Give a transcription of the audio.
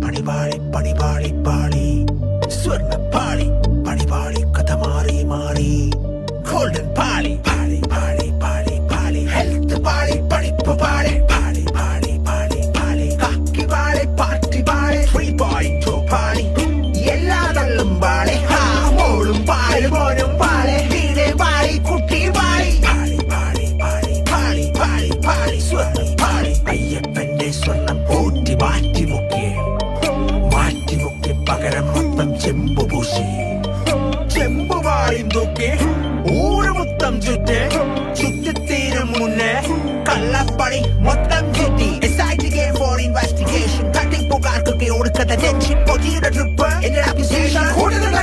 പണിപാളി പണിപാളി പാളി സ്വർണ്ണപ്പാളി പണിപാളി കഥ മാറി മാറി ഗോൾഡൻ പാളി പാളി പാളി പാളി പാളി ഹെൽത്ത് പാളി പഠിപ്പ് പാളി പാളി പാളി പാളി പാളി കാക്കി പാളി പാർട്ടി പാളി 3.2 പാളി എല്ലാ തള്ളും പാളി മോളും പാളി മോനും പാളി വീട് പാളി കുട്ടി പാളി പാളി പാളി പാളി പാളി പാളി പാളി സ്വർണ്ണം പാളി അയ്യപ്പന്റെ സ്വർണം ഊറ്റി മാറ്റിമുക്കി പകരം മൊത്തം ചെമ്പു പൂശി ചെമ്പുപാളിയും തൂക്കി ഊര് മൊത്തം ചുറ്റിത്തീരും മുന്നേ കള്ളപ്പണി മൊത്തം ചുറ്റി ഫോർ ഇൻവെസ്റ്റിഗേഷൻ തട്ടിപ്പുകാർക്കൊക്കെ ഒടുക്കത്തെ ടെൻഷൻ പൊതിയുടെ ട്രിപ്പ് എന്റെ അപ്ലിക്കേഷൻ കൂടുതലുള്ള